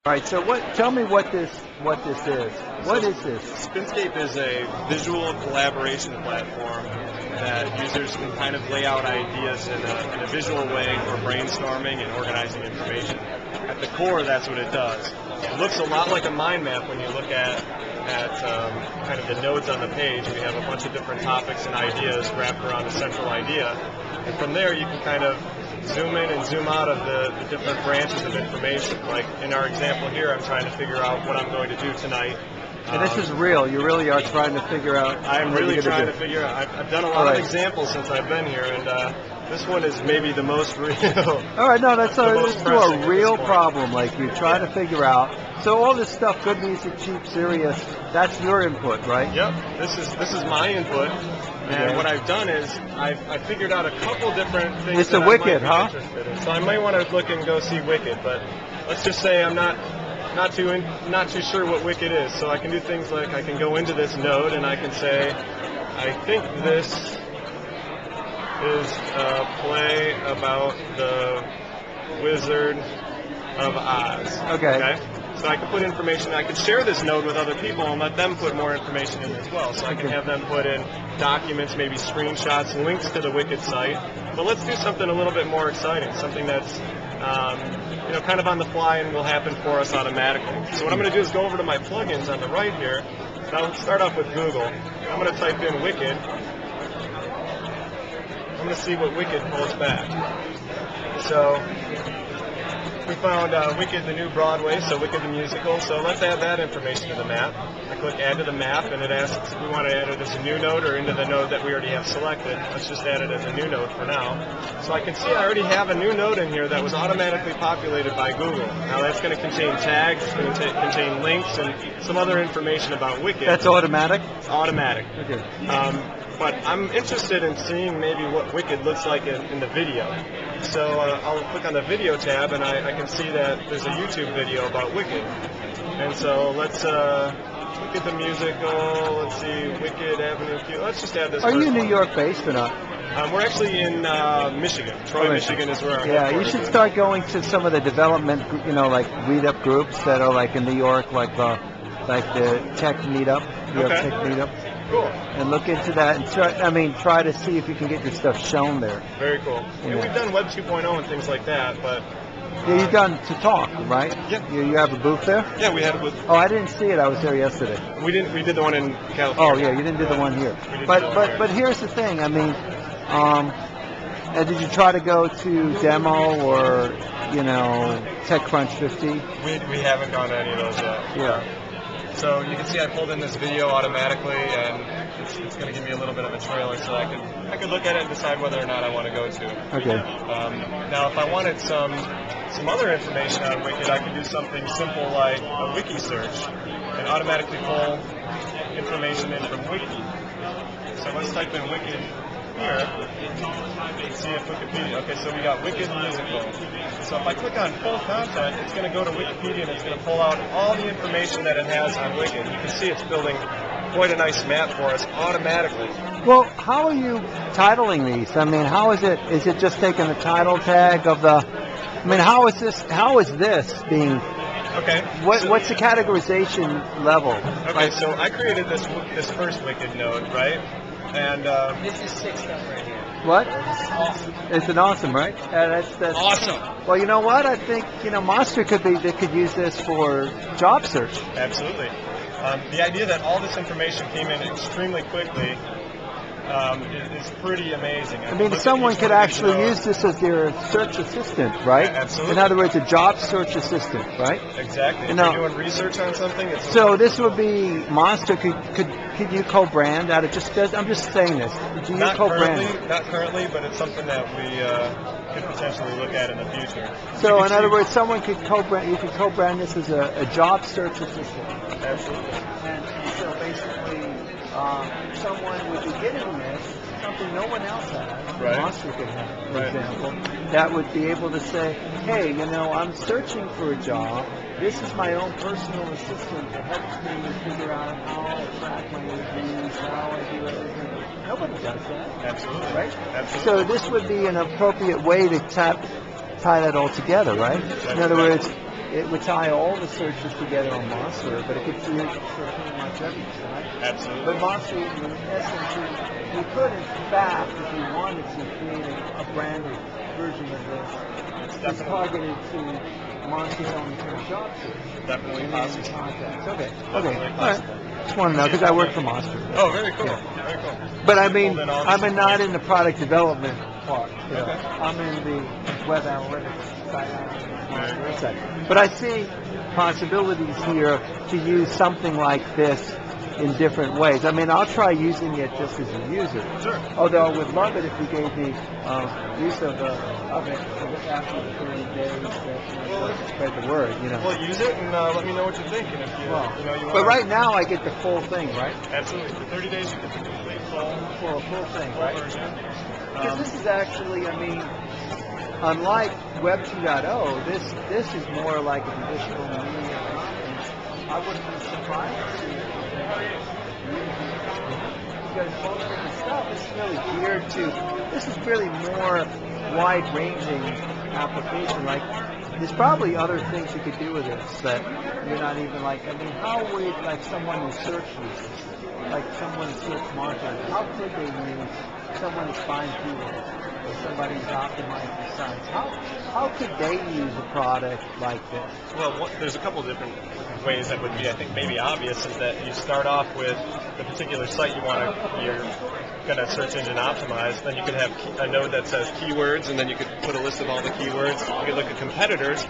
All right, so tell me what this is. What is this? Spinscape is a visual collaboration platform that users can kind of lay out ideas in a visual way for brainstorming and organizing information. At the core, that's what it does. It looks a lot like a mind map when you look at kind of the nodes on the page. We have a bunch of different topics and ideas wrapped around a central idea. And from there, you can kind of zoom in and zoom out of the different branches of information. Like in our example here, I'm trying to figure out what I'm going to do tonight. And this is real. You really are trying to figure out. I'm really trying to figure out. I've done a lot of examples since I've been here, and this one is maybe the most real. All right, no, let's do a real problem. Like you try to figure out. So all this stuff, good music, cheap, serious. That's your input, right? Yep. This is my input. And what I've done is I've figured out a couple different things. It's a Wicked, huh? So I might want to look and go see Wicked, but let's just say I'm not too sure what Wicked is. So I can do things like I can go into this node and I can say, I think this is a play about the Wizard of Oz. Okay. So I can put information, I can share this node with other people and let them put more information in as well. So I can have them put in documents, maybe screenshots, links to the Wicked site. But let's do something a little bit more exciting, something that's kind of on the fly and will happen for us automatically. So what I'm going to do is go over to my plugins on the right here. And I'll start off with Google. I'm going to type in Wicked. I'm going to see what Wicked pulls back. So we found Wicked the New Broadway, so Wicked the Musical. So let's add that information to the map. I click Add to the Map, and it asks if we want to add it as a new node or into the node that we already have selected. Let's just add it as a new node for now. So I can see I already have a new node in here that was automatically populated by Google. Now that's going to contain tags, it's going to contain links, and some other information about Wicked. That's automatic? It's automatic. Okay. But I'm interested in seeing maybe what Wicked looks like in the video. So I'll click on the video tab and I can see that there's a YouTube video about Wicked. And so let's look at the musical. Let's see, Wicked Avenue Q. Let's just add this. Are you New York based or not? We're actually in Michigan. Troy, Michigan is where our you should start going to some of the development, like meetup groups that are like in New York, like the Tech Meetup, New York Tech Meetup. Cool. And look into that and try to see if you can get your stuff shown there. Very cool. And we've done Web 2.0 and things like that, but... Yeah, you've done To Talk, right? Yep. You have a booth there? Yeah, we had a booth. Oh, I didn't see it. I was there yesterday. We did the one in California. Oh, yeah, you didn't do the one here. But here's the thing. Did you try to go to Demo or, TechCrunch 50? We haven't gone to any of those yet. Yeah. So you can see I pulled in this video automatically, and it's going to give me a little bit of a trailer, so I can look at it and decide whether or not I want to go to. Okay. Now, if I wanted some other information on Wicked, I could do something simple like a wiki search and automatically pull information in from Wiki. So let's type in Wicked here and see if Wikipedia. Okay, so we got Wicked Musical. So if I click on full content, it's going to go to Wikipedia and it's going to pull out all the information that it has on Wicked. You can see it's building quite a nice map for us automatically. Well, how are you titling these? How is it? Is it just taking the title tag of the? How is this being? Okay. What's the categorization level? Okay, so I created this first Wicked node, right? And this is 6 stuff right here. What? This is awesome. It's an awesome, right? That's awesome. Well, you know what? I think Monster they could use this for job search. Absolutely. The idea that all this information came in extremely quickly is pretty amazing. Someone could actually use this as their search assistant, right? Yeah, absolutely. In other words, a job search assistant, right? Exactly. If you're doing research on something, so this would be Monster. Could you co-brand out of just? I'm just saying this. Do you co-brand? Not currently, but it's something that we could potentially look at in the future. So in other words, someone could co-brand. You could co-brand this as a job search assistant. Absolutely. And so basically, someone would be getting this, something no one else has, right. Monster could have, for example, that would be able to say, hey, I'm searching for a job. This is my own personal assistant that helps me figure out how I track my reviews, how I do everything. Nobody does that. Absolutely. Right? Absolutely. So this would be an appropriate way to tie that all together, right? In other words, it would tie all the searches together on Monster, but it could do it for pretty much everything, right? Absolutely. But Monster, in essence, you could, in fact, if you wanted to, create a branded version of this that's targeted to Monster's own internal job search. Definitely possible. Contacts. Okay. Definitely All right. possible. Just want to know because I work for Monster. Oh, very cool. Yeah. Very cool. But I mean, Well, then all I'm this not in the product development part. You know. Okay. I'm in the web analytics side. Very cool. But I see possibilities here to use something like this in different ways. I mean, I'll try using it just as a user. Sure. Although I would love it if you gave me use of it after the 30 days to spread the word, you know. Well, use it and let me know what you think. And if you, you know, you But wanna- right now I get the full thing, right? Absolutely. For 30 days, you get the complete full Full thing, right? version. Because this is actually, I mean, unlike Web 2.0, this is more like a traditional media conference. I wouldn't be surprised to see it. Because most of the stuff is really geared to, this is really more wide-ranging application. Like, there's probably other things you could do with this that you're not even like, I mean, how would, like, someone who searches this, like someone who search marketing, how could they use someone who's find keywords or somebody who's optimized the sites? How could they use a product like this? Well, there's a couple different ways that would be, I think, maybe obvious, is that you start off with the particular site you're going to search engine optimize. Then you could have a node that says keywords, and then you could put a list of all the keywords. You could look at competitors,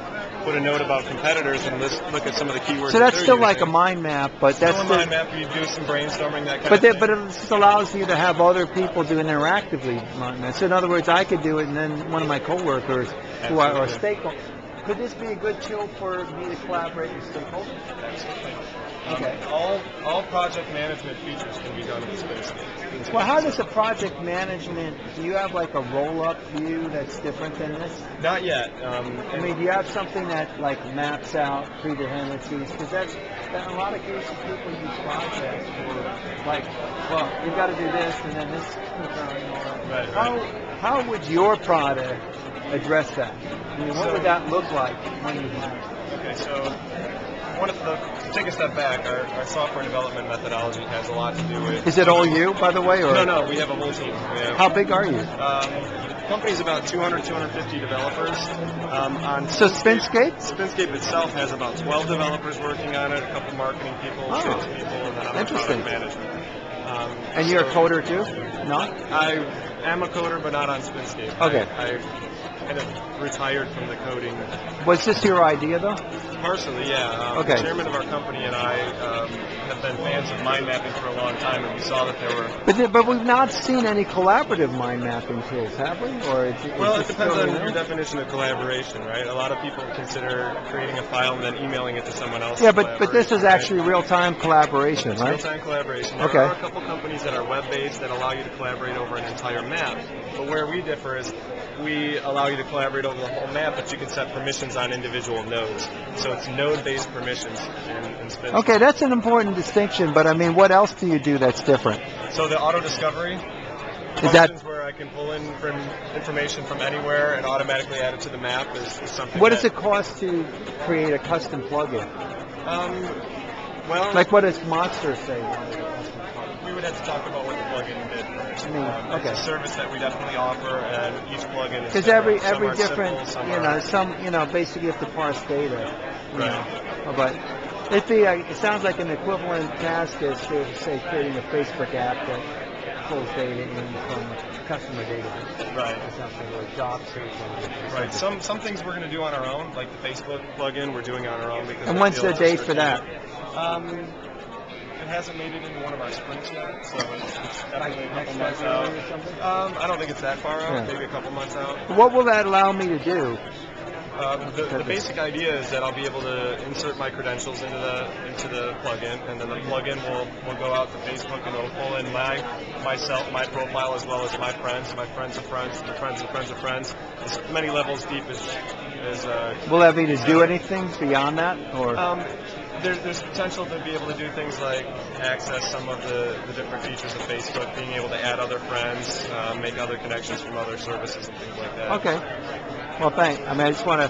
put a note about competitors, and look at some of the keywords. So that's that still they're like a using. mind map, but that's Still a still, mind map. You do some brainstorming, that kind but of thing. it just allows you to have other people do interactively mind maps. So in other words, I could do it, and then one of my coworkers who are or Absolutely. stakeholders. Could this be a good tool for me to collaborate with stakeholders? Absolutely. Okay. All project management features can be done in space. Well, how does the project management, do you have like a roll-up view that's different than this? Not yet. I mean, do you have something that like maps out predependencies? Because that's in a lot of cases people use projects for like, well, you've got to do this and then this. Right. How would your product address that? I mean, what would that look like when you have it? Okay, so to take a step back, our software development methodology has a lot to do with. Is it all you, by the way, or No, we have a whole team. We have, how big are you? the company's about 200, 250 developers. So Spinscape? Spinscape itself has about 12 developers working on it, a couple marketing people, Oh. sales people, and then I'm a Interesting. product management. And you're a coder too? No? I am a coder, but not on Spinscape. Okay. I kind of retired from the coding. Was this your idea though? Partially, yeah. Okay. The chairman of our company and I have been fans of mind mapping for a long time, and we saw that there were. But we've not seen any collaborative mind mapping tools, have we? Or Well, it depends on your definition of collaboration, right? A lot of people consider creating a file and then emailing it to someone else. Yeah, but this is right? actually real-time collaboration, It's right? real-time collaboration. There Okay. are a couple companies that are web-based that allow you to collaborate over an entire map. But where we differ is we allow you to collaborate over the whole map, but you can set permissions on individual nodes. So it's node-based permissions in Spin. Okay, that's an important distinction, but I mean, what else do you do that's different? So the auto-discovery Is that functions where I can pull in information from anywhere and automatically add it to the map is something. what does that, it cost to create a custom plugin? Well, Like what does Monster say? we would have to talk about what the plugin did first. Okay. It's a service that we definitely offer, and each plugin is Because different. every Some are different, simple, basically you have to parse data. you Right. know. But it sounds like an equivalent task is to say creating a Facebook app that pulls data in from customer database. Right. Or something, or job search. Right. Some things we're going to do on our own, like the Facebook plugin, we're doing on our own because. And I when's feel the date it's for that? It hasn't made it into one of our sprints yet, so it's definitely a couple Next months February out. or something? I don't think it's that far out. Yeah. Maybe a couple months out. What will that allow me to do? The basic idea is that I'll be able to insert my credentials into the plugin, and then the plugin will go out to Facebook and it'll pull in my profile as well as my friends of friends, the friends of friends of friends, as many levels deep as. Will that be to do anything beyond that, or? There's potential to be able to do things like access some of the different features of Facebook, being able to add other friends, make other connections from other services and things like that. Okay. Well, thanks. I mean, I just want to